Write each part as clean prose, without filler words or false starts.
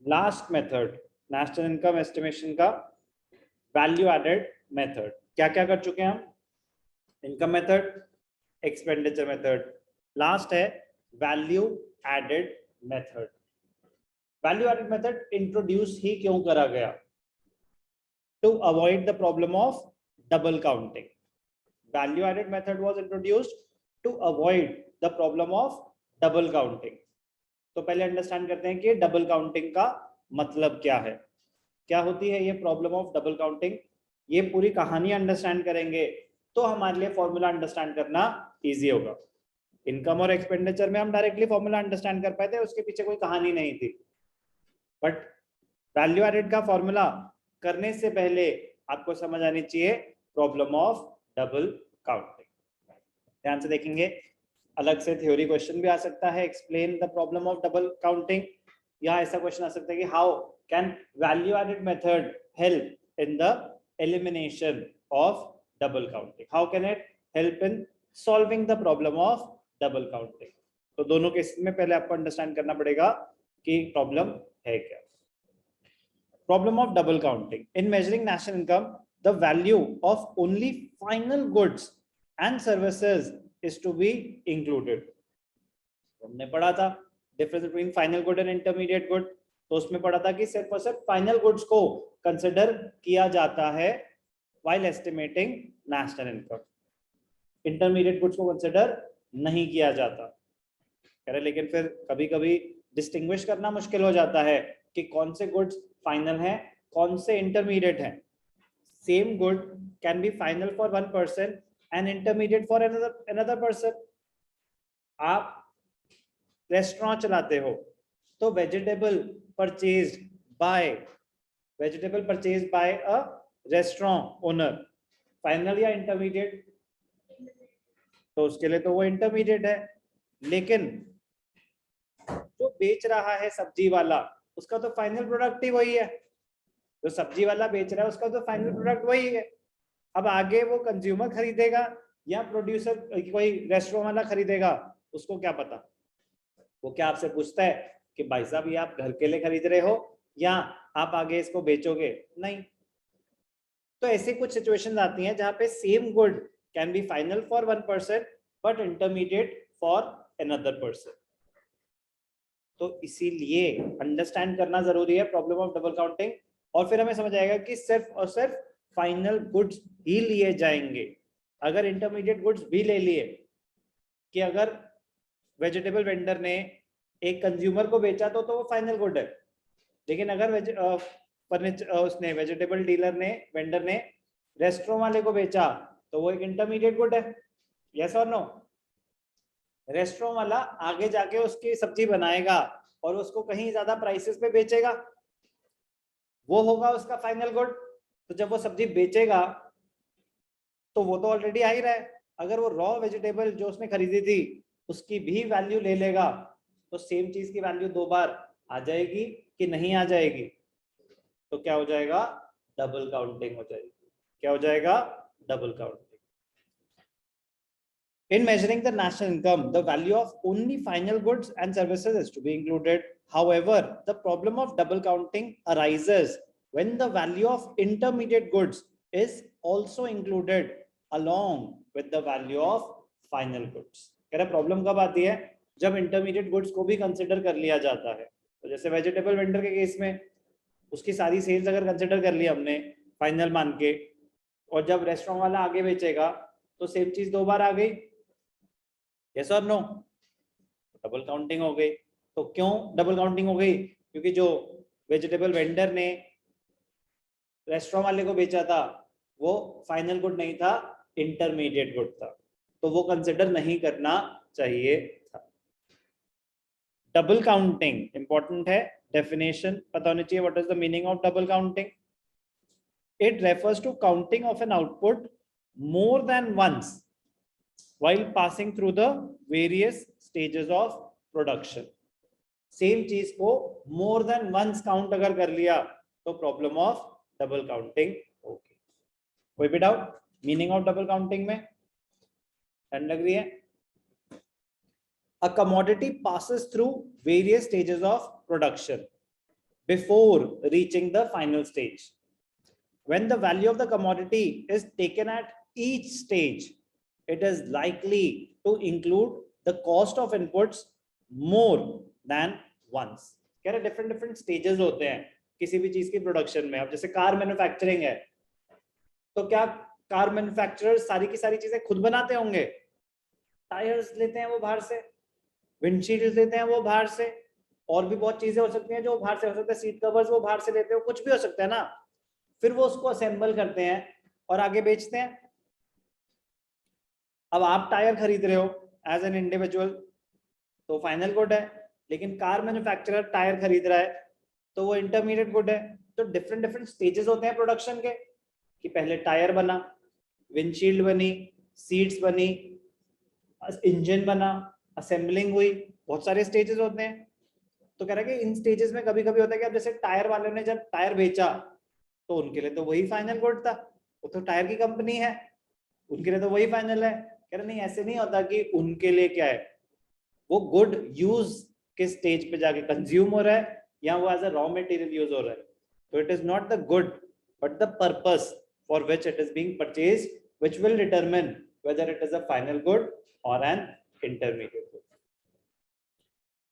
Last method national income estimation का value added method. क्या क्या कर चुके हैं हम? Income method, expenditure method, last है value added method. Value added method introduce ही क्यों करा गया? To avoid the problem of double counting. Value added method was introduced to avoid the problem of double counting. तो पहले understand करते हैं कि डबल काउंटिंग का मतलब क्या है, क्या होती है ये प्रॉब्लम ऑफ डबल काउंटिंग। ये पूरी कहानी अंडरस्टैंड करेंगे तो हमारे लिए फॉर्मूला अंडरस्टैंड करना इजी होगा। इनकम और एक्सपेंडिचर में हम डायरेक्टली फॉर्मूला अंडरस्टैंड कर पाए थे, उसके पीछे कोई कहानी नहीं थी। बट वैल्यू एडेड का फॉर्मूला करने से पहले आपको समझ आनी चाहिए प्रॉब्लम ऑफ डबल काउंटिंग। ध्यान से देखेंगे, अलग से थ्योरी क्वेश्चन भी आ सकता है, explain the problem of double counting. यहाँ ऐसा क्वेश्चन आ सकता है कि how can value added method help in the elimination of double counting, how can it help in solving the problem of double counting. तो दोनों केस में पहले आपको अंडरस्टैंड करना पड़ेगा कि प्रॉब्लम है क्या। Problem of double counting in measuring national income, the value of only final goods and services is to be included। हमने पढ़ा था difference between final good and intermediate good, तो उसमें पढ़ा था कि सिर्फ और सिर्फ फाइनल गुड्स को कंसिडर किया जाता है while estimating national income, intermediate goods को कंसिडर नहीं किया जाता। कह रहे लेकिन फिर कभी कभी डिस्टिंग्विश करना मुश्किल हो जाता है कि कौन से गुड्स फाइनल हैं, कौन से इंटरमीडिएट हैं। Same good can be final for one person and intermediate for another person। आप रेस्टोरेंट चलाते हो तो वेजिटेबल परचेज्ड बाय अ रेस्टोरेंट ओनर फाइनल या इंटरमीडिएट? तो उसके लिए तो वो इंटरमीडिएट है। लेकिन जो बेच रहा है सब्जी वाला, उसका तो फाइनल प्रोडक्ट ही वही है। जो सब्जी वाला बेच रहा है उसका तो फाइनल प्रोडक्ट वही है। अब आगे वो कंज्यूमर खरीदेगा या प्रोड्यूसर कोई रेस्टोरेंट वाला खरीदेगा, उसको क्या पता। वो क्या आपसे पूछता है कि भाई साहब ये आप घर के लिए खरीद रहे हो या आप आगे इसको बेचोगे? नहीं। तो ऐसी कुछ सिचुएशंस आती हैं जहां पे same good can be final for one person but intermediate for another person. तो इसीलिए अंडरस्टैंड करना जरूरी है प्रॉब्लम ऑफ डबल काउंटिंग, और फिर हमें समझ आएगा कि सिर्फ और सिर्फ फाइनल गुड्स ही लिए जाएंगे। अगर इंटरमीडिएट गुड्स भी ले लिए, कि अगर वेजिटेबल वेंडर ने एक कंज्यूमर को बेचा तो वो फाइनल गुड है, लेकिन अगर उसने वेजिटेबल डीलर ने वेंडर ने रेस्टोरेंट वाले को बेचा तो वो एक इंटरमीडिएट गुड है। यस और नो? रेस्टोरेंट वाला आगे जाके उसकी सब्जी बनाएगा और उसको कहीं ज्यादा प्राइसेस पे बेचेगा, वो होगा उसका फाइनल गुड। तो जब वो सब्जी बेचेगा तो वो तो ऑलरेडी आ ही रहा है। अगर वो रॉ वेजिटेबल जो उसने खरीदी थी उसकी भी वैल्यू ले लेगा तो सेम चीज की वैल्यू दो बार आ जाएगी कि नहीं आ जाएगी? तो क्या हो जाएगा? डबल काउंटिंग हो जाएगी। क्या हो जाएगा? Double counting. In measuring the national income, the value of only final goods and services is to be included. However, the problem of double counting arises when the value of intermediate goods is also included along with the value of final goods। कह रहा problem कब आती है? जब intermediate goods को भी consider कर लिया जाता है। तो जैसे वेजिटेबल वेंडर के केस में उसकी सारी सेल्स अगर कंसिडर कर लिया हमने फाइनल मान के, और जब रेस्टोरेंट वाला आगे बेचेगा तो सेम चीज दो बार आ गई। यस और नो? डबल काउंटिंग हो गई। तो क्यों डबल काउंटिंग हो गई? क्योंकि जो वेजिटेबल वेंडर ने रेस्टोरेंट वाले को बेचा था वो फाइनल गुड नहीं था, इंटरमीडिएट गुड था, तो वो कंसिडर नहीं करना चाहिए था। डबल काउंटिंग इंपॉर्टेंट है, डेफिनेशन पता होनी चाहिए। What is the meaning of double counting? It refers to counting of an output more than once while passing through the various stages of production। Same चीज को मोर देन वंस काउंट अगर कर लिया तो प्रॉब्लम ऑफ डबल काउंटिंग होगी। कोई भी doubt meaning of double counting में? ठंड लग रही है? A commodity passes through various stages of production before reaching the final stage. When the value of the commodity is taken at each stage, it is likely to include the cost of inputs more than once. कह रहे different different stages होते हैं किसी भी चीज की production में. अब जैसे कार मैन्युफैक्चरिंग है, तो क्या कार मैन्युफैक्चरर्स सारी की सारी चीजें खुद बनाते होंगे? टायर्स लेते हैं वो बाहर से, विंडशील्ड लेते हैं वो बाहर से, और भी बहुत चीजें हो सकती हैं जो बाहर से हो सकता है, सीट कवर्स वो बाहर से लेते हो, कुछ भी हो सकता है ना. फिर वो उसको असेंबल करते हैं और आगे बेचते हैं. अब आप टायर खरीद रहे हो एज एन इंडिविजुअल तो फाइनल गुड है, लेकिन कार मैन्युफैक्चरर टायर खरीद रहा है तो वो इंटरमीडिएट गुड है. तो डिफरेंट डिफरेंट स्टेजेस होते हैं प्रोडक्शन के, कि पहले टायर बना, विंडशील्ड बनी, सीट्स बनी, इंजन बना, असेंबलिंग हुई, बहुत सारे स्टेजेस होते हैं. तो कह रहा है कि इन स्टेजेस में कभी कभी होता है कि अब जैसे टायर वाले ने जब टायर बेचा तो उनके लिए तो वही फाइनल गुड था, वो तो टायर की कंपनी है, उनके लिए तो वही फाइनल है. कह रहा नहीं, ऐसे नहीं होता कि उनके लिए क्या है, वो गुड यूज के स्टेज पे जाके कंज्यूम हो रहा है या वो as a raw material use हो रहा है. तो it is not the good but the purpose for which it is being purchased which will determine whether it is a final good और एन इंटरमीडिएट गुड.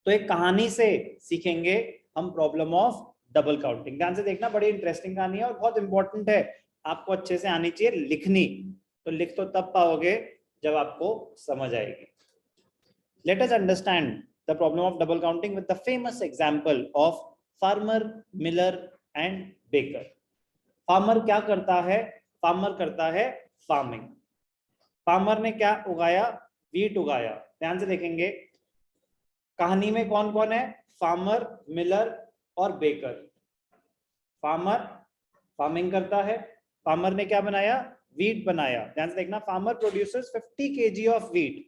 तो एक कहानी से सीखेंगे हम प्रॉब्लम ऑफ डबल काउंटिंग. ध्यान से देखना, बड़ी इंटरेस्टिंग कहानी है और बहुत इंपॉर्टेंट है, आपको अच्छे से आनी चाहिए लिखनी. तो लिख तो तब पाओगे जब आपको समझ आएगी. Let us understand the problem of double counting with the famous example of farmer, miller and baker. Farmer क्या करता है? फार्मर करता है फार्मिंग. फार्मर ने क्या उगाया? वीट उगाया. ध्यान से देखेंगे कहानी में कौन कौन है? फार्मर, मिलर और बेकर. फार्मर फार्मिंग करता है, फार्मर ने क्या बनाया? वीट बनाया. ध्यान से देखना, farmer produces 50 kg of wheat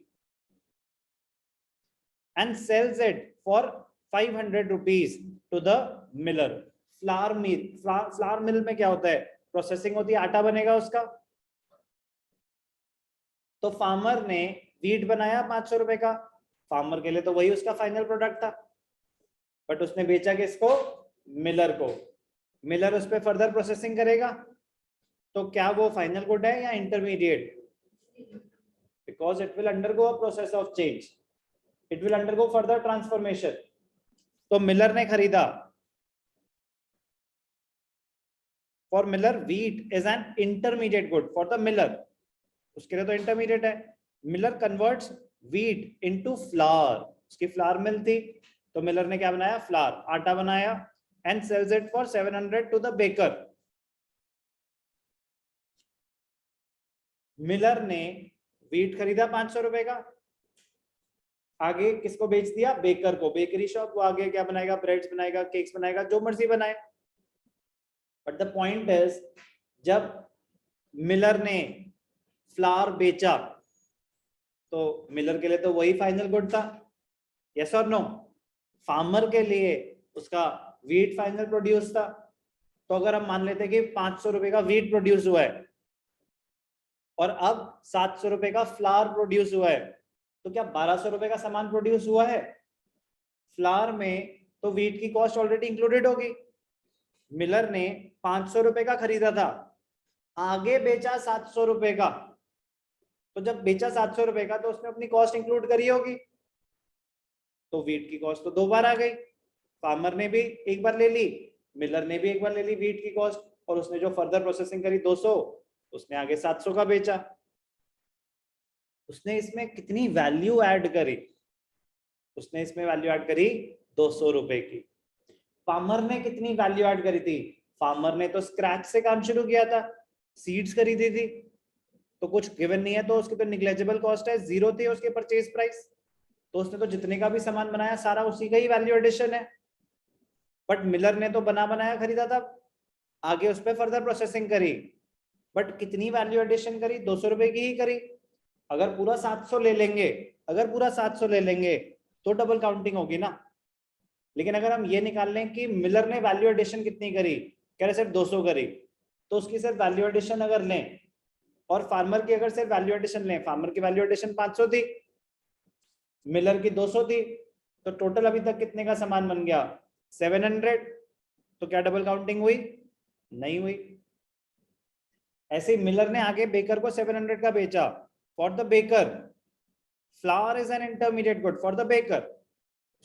and sells it for 500 rupees to the miller. Flour mill, flour mill में क्या होता है? प्रोसेसिंग होती है, आटा बनेगा उसका. तो फार्मर ने वीट बनाया 500 रुपए का, फार्मर के लिए तो वही उसका फाइनल प्रोडक्ट था, बट उसने बेचा किसको? मिलर को. मिलर उस पर फर्दर प्रोसेसिंग करेगा, तो क्या वो फाइनल गुड है या intermediate? Because it will undergo a process of change, it will undergo further transformation. तो मिलर ने खरीदा. For miller wheat is an intermediate good for the miller, उसके लिए तो इंटरमीडिएट है. Miller converts wheat into flour, उसकी flower मिल थी तो मिलर ने क्या बनाया? फ्लावर, आटा बनाया and sells it for 700 to the baker. Miller ने wheat खरीदा 500 रुपए का, आगे किसको बेच दिया? बेकर को. बेकरी शॉप, वो आगे क्या बनाएगा? ब्रेड्स बनाएगा, केक्स बनाएगा, जो मर्जी बनाए. बट द पॉइंट इज, जब मिलर ने फ्लावर बेचा तो मिलर के लिए तो वही फाइनल गुड था. यस और नो? फार्मर के लिए उसका वीट फाइनल प्रोड्यूस था. तो अगर हम मान लेते हैं कि 500 रुपए का वीट प्रोड्यूस हुआ है और अब 700 रुपए का फ्लावर प्रोड्यूस हुआ है, तो क्या 1200 रुपए का सामान प्रोड्यूस हुआ है? फ्लावर में तो वीट की कॉस्ट ऑलरेडी इंक्लूडेड होगी. मिलर ने 500 रुपए का खरीदा था, आगे बेचा 700 रुपए का, तो जब बेचा 700 रुपए का तो उसने अपनी कॉस्ट इंक्लूड करी होगी, तो वीट की कॉस्ट तो 2 बार आ गई. फार्मर ने भी एक बार ले ली, मिलर ने भी एक बार ले ली वीट की कॉस्ट, और उसने जो फर्दर प्रोसेसिंग करी 200, उसने आगे 700 का बेचा. उसने इसमें कितनी वैल्यू ऐड करी? उसने इसमें वैल्यू ऐड करी 200 रुपए की. फार्मर ने कितनी वैल्यू ऐड करी थी? फार्मर ने तो स्क्रैच से काम शुरू किया था, सीड्स खरीदी थी, तो कुछ गिवन नहीं है, तो उसकी तो निग्लेजिबल कॉस्ट है, 0 थी उसके परचेज प्राइस. तो उसने तो जितने का भी सामान बनाया सारा उसी का ही वैल्यू एडिशन है. बट मिलर ने तो बना बनाया खरीदा था, आगे उस पर फर्दर प्रोसेसिंग करी, बट कितनी वैल्यू एडिशन करी? 200 रुपए की ही करी. अगर पूरा 700 ले लेंगे, अगर पूरा 700 ले लेंगे तो डबल काउंटिंग होगी ना. लेकिन अगर हम ये निकाल लें कि मिलर ने वैल्यू एडिशन कितनी करी, कह रहे सिर्फ 200 करी, तो उसकी सिर्फ वैल्यू एडिशन अगर लें, और फार्मर की अगर सिर्फ वैल्यू एडिशन लें, फार्मर की वैल्यू एडिशन 500 थी, मिलर की 200 थी, तो टोटल अभी तक कितने का सामान बन गया? 700. तो क्या डबल काउंटिंग हुई? नहीं हुई। ऐसे ही मिलर ने आगे बेकर को 700 का बेचा। For the baker flower is an intermediate good for the baker,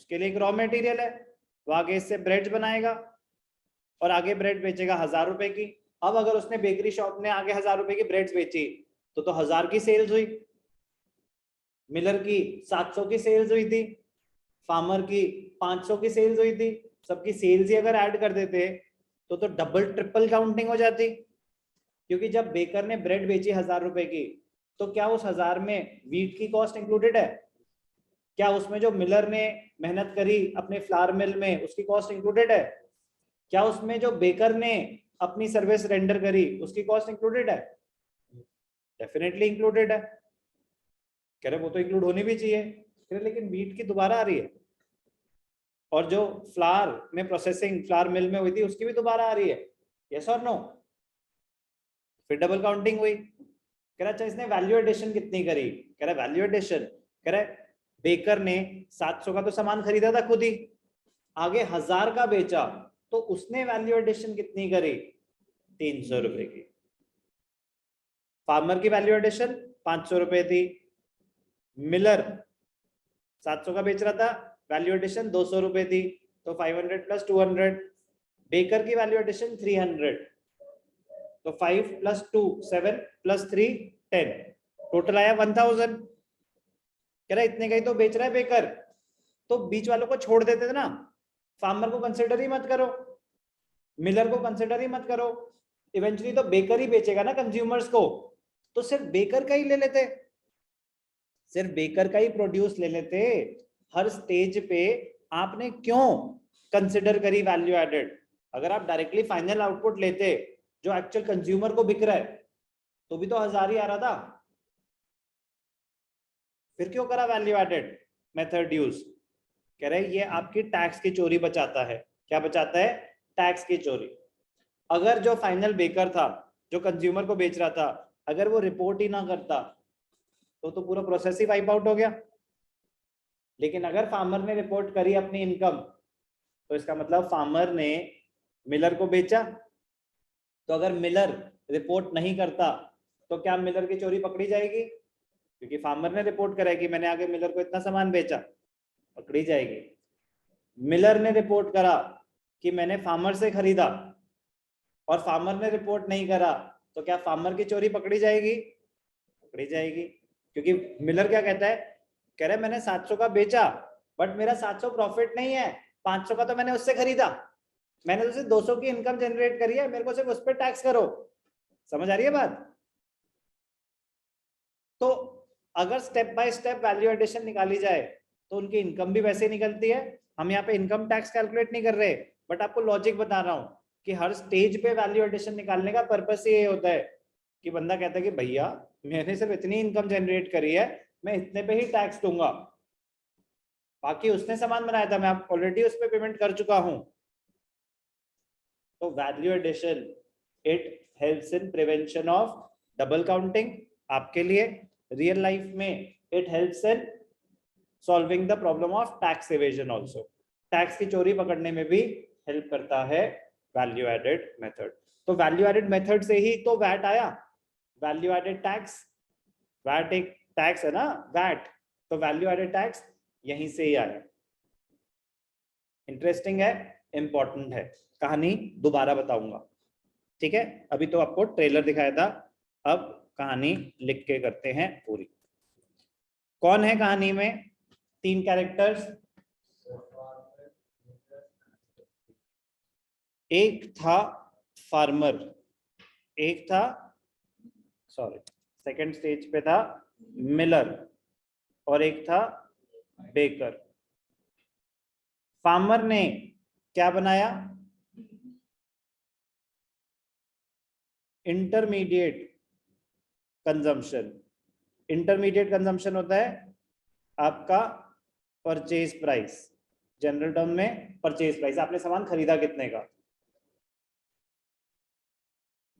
उसके लिए एक रॉ मटेरियल है, वो आगे इससे ब्रेड बनाएगा और आगे ब्रेड बेचेगा 1000 रुपए की। अब अगर उसने बेकरी शॉप ने आगे 1000 रुपए की ब्रेड्स बेची तो 1000 की सेल्स हुई, मिलर की 700 की सेल्स हुई थी, फार्मर की 500 की सेल्स हुई थी। सबकी सेल्स ही अगर ऐड कर देते तो डबल ट्रिपल काउंटिंग हो जाती। क्योंकि जब बेकर ने ब्रेड बेची 1000 रुपए की तो क्या उस 1000 में वीट की कॉस्ट इंक्लूडेड है? क्या उसमें जो मिलर ने मेहनत करी अपने फ्लावर मिल में उसकी कॉस्ट इंक्लूडेड है? क्या उसमें जो बेकर ने अपनी सर्विस रेंडर करी उसकी कॉस्ट इंक्लूडेड है? डेफिनेटली इंक्लूडेड है। कह रहे वो तो इंक्लूड होनी भी चाहिए, कह रहे लेकिन वीट की दोबारा आ रही है, और जो फ्लावर में प्रोसेसिंग फ्लावर मिल में हुई थी उसकी भी दोबारा आ रही है। यस और नो? फिर डबल काउंटिंग हुई। कह रहा अच्छा इसने वैल्यू एडिशन कितनी करी? कह रहा वैल्यू एडिशन, कह रहा बेकर ने 700 का तो सामान खरीदा था खुद ही, आगे 1000 का बेचा तो उसने वैल्यू एडिशन कितनी करी? 300 रुपए की। फार्मर की वैल्यू एडिशन 500 रुपए थी, मिलर 700 का बेच रहा था, वैल्यू एडिशन 200 रुपए थी, तो 500 प्लस 200। बेकर की वैल्यू एडिशन 300, तो 5 प्लस 2 7 प्लस 3 10, टोटल आया 1000। कह रहा इतने का ही तो बेच रहा है बेकर, तो बीच वालों को छोड़ देते थे ना, फार्मर को कंसिडर ही मत करो, मिलर को कंसिडर ही मत करो, इवेंचुअली तो बेकर ही बेचेगा ना कंज्यूमर्स को, तो सिर्फ बेकर का ही ले लेते, सिर्फ बेकर का ही प्रोड्यूस ले लेते। हर स्टेज पे आपने क्यों कंसिडर करी वैल्यू एडेड? अगर आप डायरेक्टली फाइनल आउटपुट लेते जो एक्चुअल कंज्यूमर को बिक रहा है तो भी तो 1000 ही आ रहा था, फिर क्यों करा वैल्यू एडेड मेथड यूज? कह रहे ये आपकी टैक्स की चोरी बचाता है। क्या बचाता है? टैक्स की चोरी। अगर जो फाइनल बेकर था जो कंज्यूमर को बेच रहा था, अगर वो रिपोर्ट ही ना करता तो पूरा प्रोसेस ही वाइप आउट हो गया। लेकिन अगर फार्मर ने रिपोर्ट करी अपनी इनकम तो इसका मतलब फार्मर ने मिलर को बेचा। तो अगर मिलर रिपोर्ट नहीं करता तो क्या मिलर की चोरी पकड़ी जाएगी? क्योंकि फार्मर ने रिपोर्ट करा है कि मैंने आगे मिलर को इतना सामान बेचा, पकड़ी जाएगी। मिलर ने रिपोर्ट करा कि मैंने फार्मर से खरीदा और फार्मर ने रिपोर्ट नहीं करा, तो क्या फार्मर की चोरी पकड़ी जाएगी? पकड़ी जाएगी। क्योंकि मिलर क्या कहता है? कह रहा है मैंने 700 का बेचा बट मेरा 700 प्रॉफिट नहीं है, 500 का तो मैंने उससे खरीदा, मैंने तो सिर्फ 200 की इनकम जनरेट करी है, मेरे को सिर्फ उस पर टैक्स करो। समझ आ रही है बात? तो अगर step by step value addition निकाली जाए तो उनकी इनकम भी वैसे निकलती है। हम यहाँ पे इनकम टैक्स कैलकुलेट नहीं कर रहे, बट आपको लॉजिक बता रहा हूँ कि हर स्टेज पे वैल्यू एडिशन निकालने का पर्पस ये होता है कि बंदा कहता है कि भैया मैंने सिर्फ इतनी इनकम जनरेट करी है, मैं इतने पे ही टैक्स दूंगा, बाकी उसने सामान बनाया था, मैं ऑलरेडी उस पर पेमेंट कर चुका हूं। तो value addition it helps in prevention of double counting आपके लिए। रियल लाइफ में it helps in solving the problem of tax evasion also. Tax की चोरी पकड़ने में भी हेल्प करता है वैल्यू एडेड मेथड। तो वैल्यू एडेड मेथड से ही तो वैट आया, वैल्यू एडेड टैक्स। वैट एक टैक्स है ना, वैट, तो वैल्यू एडेड टैक्स यहीं से ही आया। इंटरेस्टिंग है, इंपॉर्टेंट है, कहानी दोबारा बताऊंगा, ठीक है? अभी तो आपको ट्रेलर दिखाया था, अब कहानी लिख के करते हैं पूरी। कौन है कहानी में 3 कैरेक्टर्स? एक था फार्मर, एक था सॉरी सेकंड स्टेज पे था मिलर, और एक था बेकर। फार्मर ने क्या बनाया? Intermediate consumption. इंटरमीडिएट कंजम्पशन होता है आपका परचेज प्राइस, जनरल टर्म में परचेज प्राइस, आपने सामान खरीदा कितने का।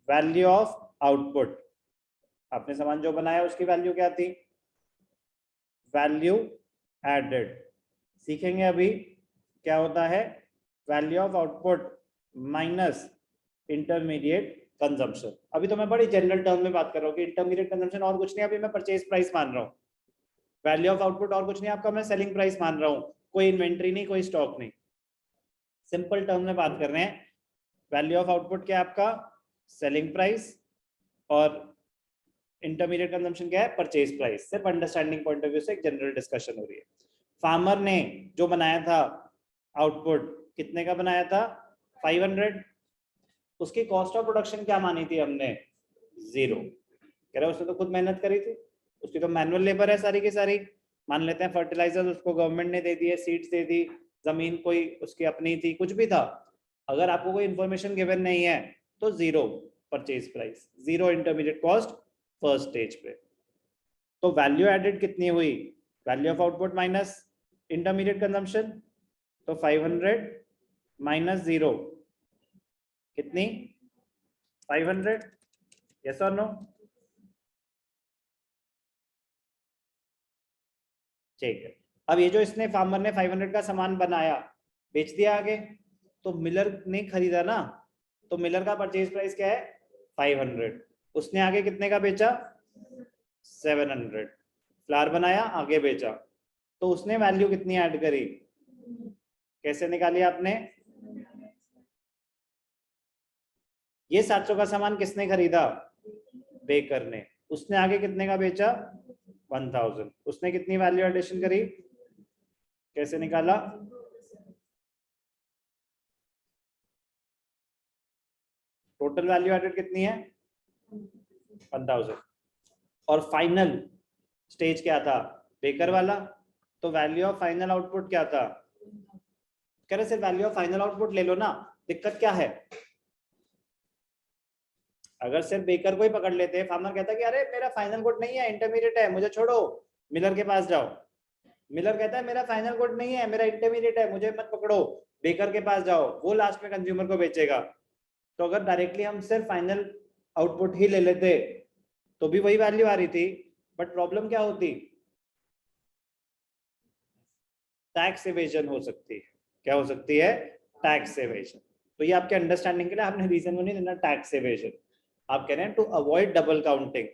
वैल्यू ऑफ आउटपुट, आपने सामान जो बनाया उसकी वैल्यू क्या थी? Value added. सीखेंगे अभी क्या होता है value of output, minus intermediate consumption. अभी तो मैं बड़ी जनरल टर्म में बात कर रहा हूँ कि इंटरमीडिएट कंजम्पशन और कुछ नहीं, अभी मैं परचेज प्राइस मान रहा हूँ। वैल्यू ऑफ आउटपुट और कुछ नहीं, आपका मैं सेलिंग प्राइस मान रहा हूँ, कोई इन्वेंट्री नहीं, कोई स्टॉक नहीं, सिंपल टर्म में बात कर रहे हैं। वैल्यू ऑफ आउटपुट क्या है आपका? सेलिंग प्राइस, और इंटरमीडिएट कंजम्पशन क्या है? Purchase price. सिर्फ अंडरस्टैंडिंग पॉइंट ऑफ व्यू से एक जनरल डिस्कशन हो रही है। फार्मर ने जो बनाया था आउटपुट, कितने का बनाया था? 500। उसकी कॉस्ट ऑफ प्रोडक्शन क्या मानी थी हमने? 0। कह रहे उसने तो खुद मेहनत करी थी, उसकी तो मैनुअल लेबर है सारी की सारी। मान लेते हैं फर्टिलाइजर उसको गवर्नमेंट ने दे दिए, सीड्स दे दी, जमीन कोई उसकी अपनी थी, कुछ भी था। अगर आपको कोई इंफॉर्मेशन गिवन नहीं है तो 0 purchase price, 0 intermediate cost first stage पे। तो वैल्यू एडेड कितनी हुई? Value of output minus intermediate consumption, तो 500 माइनस 0 कितनी? 500। यस और नो? ठीक है। अब ये जो इसने फार्मर ने 500 का सामान बनाया, बेच दिया आगे, तो मिलर ने खरीदा ना, तो मिलर का परचेज प्राइस क्या है? 500। उसने आगे कितने का बेचा? 700। फ्लावर बनाया, आगे बेचा, तो उसने वैल्यू कितनी ऐड करी? कैसे निकाली आपने? ये 700 का सामान किसने खरीदा? बेकर ने। उसने आगे कितने का बेचा? 1000। उसने कितनी वैल्यू एडिशन करी? कैसे निकाला? टोटल वैल्यू एडेड कितनी है? 1000। और फाइनल स्टेज क्या था? बेकर वाला। तो वैल्यू ऑफ फाइनल आउटपुट क्या था? कह रहे सिर्फ वैल्यू ऑफ फाइनल आउटपुट ले लो ना, दिक्कत क्या है? अगर सिर्फ बेकर को ही पकड़ लेते, फार्मर कहता कि अरे मेरा फाइनल गुड नहीं है, इंटरमीडिएट है, मुझे छोड़ो, मिलर के पास जाओ। मिलर कहता है मेरा फाइनल गुड नहीं है, मेरा इंटरमीडिएट है, मुझे मत पकड़ो, बेकर के पास जाओ, वो लास्ट में कंज्यूमर को बेचेगा। तो अगर डायरेक्टली हम सिर्फ फाइनल आउटपुट ही ले लेते तो भी वही वैल्यू आ रही थी, बट प्रॉब्लम क्या होती? टैक्स एवेजन हो सकती है। क्या हो सकती है? Tax evasion. तो ये आपके अंडरस्टैंडिंग के लिए आपने रीजन को नहीं देना, टैक्स एवेजन। आप कह रहे हैं to avoid double counting,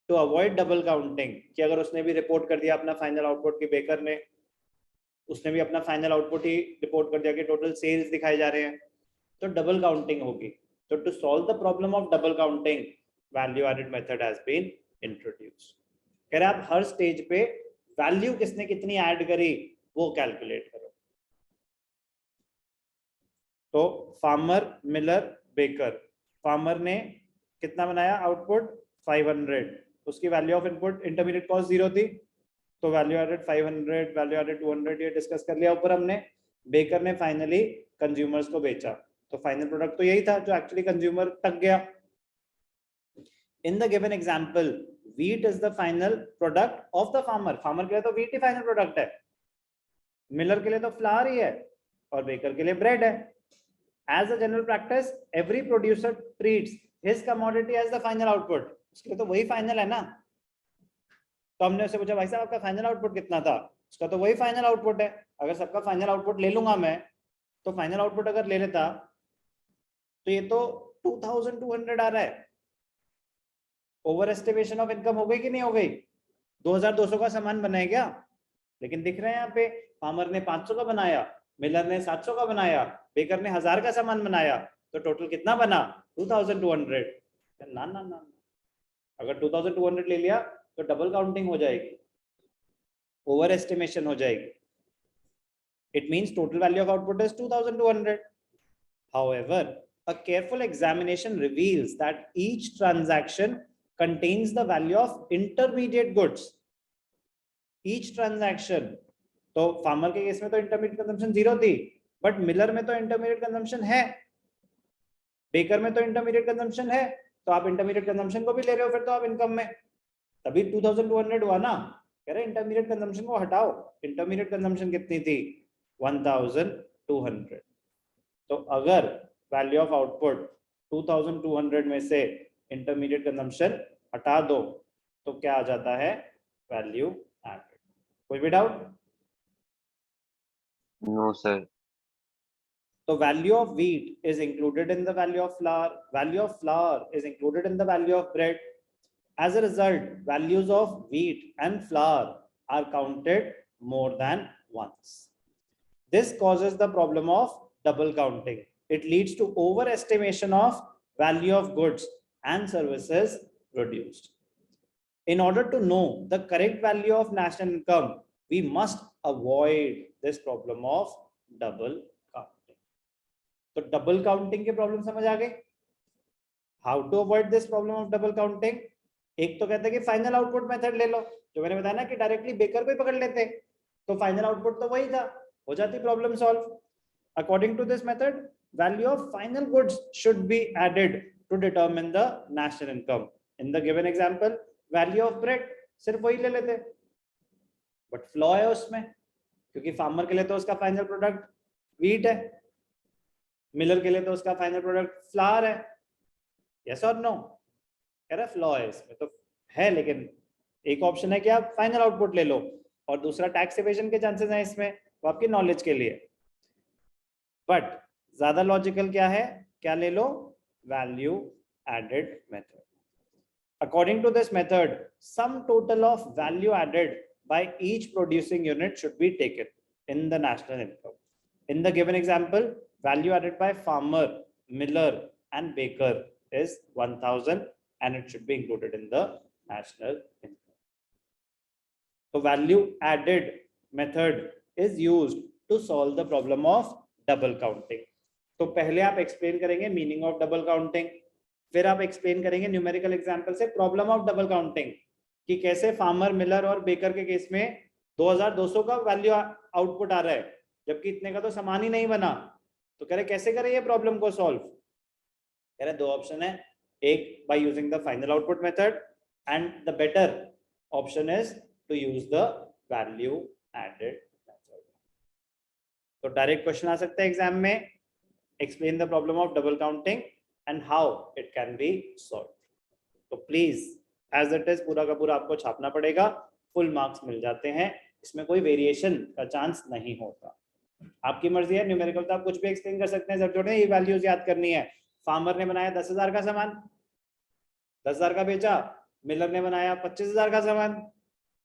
to avoid double counting, कि अगर उसने भी रिपोर्ट कर दिया अपना फाइनल आउटपुट की, बेकर ने, उसने भी अपना फाइनल आउटपुट ही रिपोर्ट कर दिया कि टोटल सेल्स दिखाए जा रहे हैं, तो डबल काउंटिंग होगी। तो to solve the problem of double counting, value added method has been introduced. कह रहे आप हर स्टेज पे वैल्यू किसने कितनी ऐड करी वो कैलकुलेट करो। तो फार्मर, मिलर, बेकर। फार्मर ने कितना बनाया आउटपुट? 500। उसकी value of input intermediate cost 0 थी, तो वैल्यू एडेड 500, वैल्यू एडेड 200, ये डिस्कस कर लिया ऊपर हमने। बेकर ने फाइनली कंज्यूमर्स को बेचा, तो फाइनल प्रोडक्ट तो यही था जो एक्चुअली कंज्यूमर तक गया। इन the given example, wheat is the final product of the farmer. Farmer के लिए तो wheat ही फाइनल प्रोडक्ट है, मिलर के लिए तो फ्लावर ही है, और बेकर के लिए ब्रेड है। As a general practice, every producer treats his commodity as the final output. उसके लिए तो वही फाइनल है ना। तो हमने उससे पूछा भाई साहब आपका फाइनल आउटपुट कितना था? उसका तो वही फाइनल आउटपुट है। अगर सबका फाइनल आउटपुट ले लूंगा मैं, तो फाइनल आउटपुट अगर ले लेता तो ये तो 2200 आ रहा है। ओवर एस्टिमेशन ऑफ इनकम हो गई कि नहीं हो गई? 2200 का सामान बनाया क्या? लेकिन दिख रहा है यहाँ पे फार्मर ने 500 का बनाया, मिलर ने 700 का बनाया, बेकर ने 1000 का सामान बनाया, तो टोटल कितना बना? 2200। ना ना ना, अगर 2200 ले लिया तो डबल काउंटिंग हो जाएगी, ओवर एस्टिमेशन हो जाएगी। It means total value of output is 2200. However, a careful examination reveals that each transaction contains the value of intermediate goods. Each transaction. तो फार्मर के केस में तो इंटरमीडिएट कंजम्पशन 0 थी, but Miller में तो intermediate consumption है, baker में तो इंटरमीडिएट कंजम्पशन है, तो आप इंटरमीडिएट कंजम्पशन को भी ले रहे हो, फिर तो आप इनकम में, तभी 2200 हुआ ना। कह रहे इंटरमीडिएट कंजम्पशन को हटाओ, इंटरमीडिएट कंजम्पशन कितनी थी? 1200। तो अगर वैल्यू ऑफ आउटपुट 2200 में से इंटरमीडिएट कंजम्पशन हटा दो तो क्या आ जाता है? Value added. कोई भी डाउट? No sir. तो value of wheat is included in the value of flour, value of flour is included in the value of bread. As a result, values of wheat and flour are counted more than once. This causes the problem of double counting. It leads to overestimation of value of goods and services produced. In order to know the correct value of national income, we must avoid this problem of double counting. तो double counting के problem समझ आ गए? How to avoid this problem of double counting? एक तो कहते हैं कि final output method ले लो, जो मैंने बताया ना कि डायरेक्टली बेकर को ही पकड़ लेते, तो फाइनल आउटपुट तो वही था, हो जाती problem solve. According to this method, value of final goods should be added to determine the national income. In the given example, value of bread सिर्फ वही ले लेते, बट फ्लॉ है उसमें, क्योंकि फार्मर के लिए तो उसका फाइनल प्रोडक्ट व्हीट है, मिलर के लिए तो उसका फाइनल प्रोडक्ट फ्लावर है. यस और नो? कह रहा फ्लॉ है इसमें, तो है, लेकिन एक ऑप्शन है कि आप फाइनल आउटपुट ले लो, और दूसरा टैक्स एवेजन के चांसेस हैं इसमें, वो आपकी नॉलेज के लिए. बट ज्यादा लॉजिकल क्या है, क्या ले लो? Value added method. According to this method, sum total of value added by each producing unit should be taken in the national income. In the given example, value added by farmer, miller and baker is 1000 and it should be included in the national income. So value added method is used to solve the problem of double counting. तो पहले आप explain करेंगे meaning of double counting, फिर आप explain करेंगे numerical example से problem of double counting, कि कैसे फार्मर, मिलर और बेकर के केस में 2200 का वैल्यू आउटपुट आ रहा है, जबकि इतने का तो सामान ही नहीं बना. तो कह रहे कैसे करें ये प्रॉब्लम को सॉल्व? कह रहे दो ऑप्शन है, एक by using the final output method and the better option is to use the value added method. तो डायरेक्ट क्वेश्चन आ सकता है एग्जाम में, explain the problem of double counting and how it can be solve. तो please as it is पूरा का पूरा आपको छापना पड़ेगा, फुल मार्क्स मिल जाते हैं, इसमें कोई वेरिएशन का चांस नहीं होता. आपकी मर्जी है, न्यूमेरिकल तो आप कुछ भी एक्सप्लेन कर सकते हैं, जब छोटे ये वैल्यूज याद करनी है. फार्मर ने बनाया 10,000 का सामान, 10,000 का बेचा, मिलर ने बनाया 25,000 का सामान,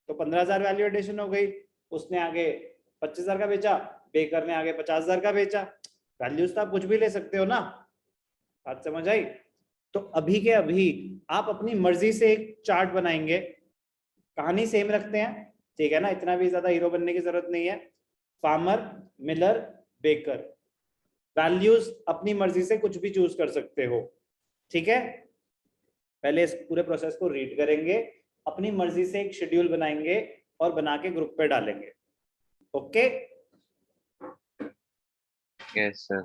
तो 15,000 वैल्यू एडिशन हो गई. उसने आगे 25,000 का बेचा, बेकर ने आगे 50,000 का बेचा. वैल्यूज तो आप कुछ भी ले सकते हो ना. बात समझ आई? तो अभी के अभी आप अपनी मर्जी से एक चार्ट बनाएंगे, कहानी सेम रखते हैं, ठीक है ना, इतना भी ज्यादा हीरो बनने की जरूरत नहीं है. फार्मर, मिलर, बेकर, वैल्यूज अपनी मर्जी से कुछ भी चूज कर सकते हो, ठीक है. पहले इस पूरे प्रोसेस को रीड करेंगे, अपनी मर्जी से एक शेड्यूल बनाएंगे और बना के ग्रुप पे डालेंगे. ओके? Yes sir.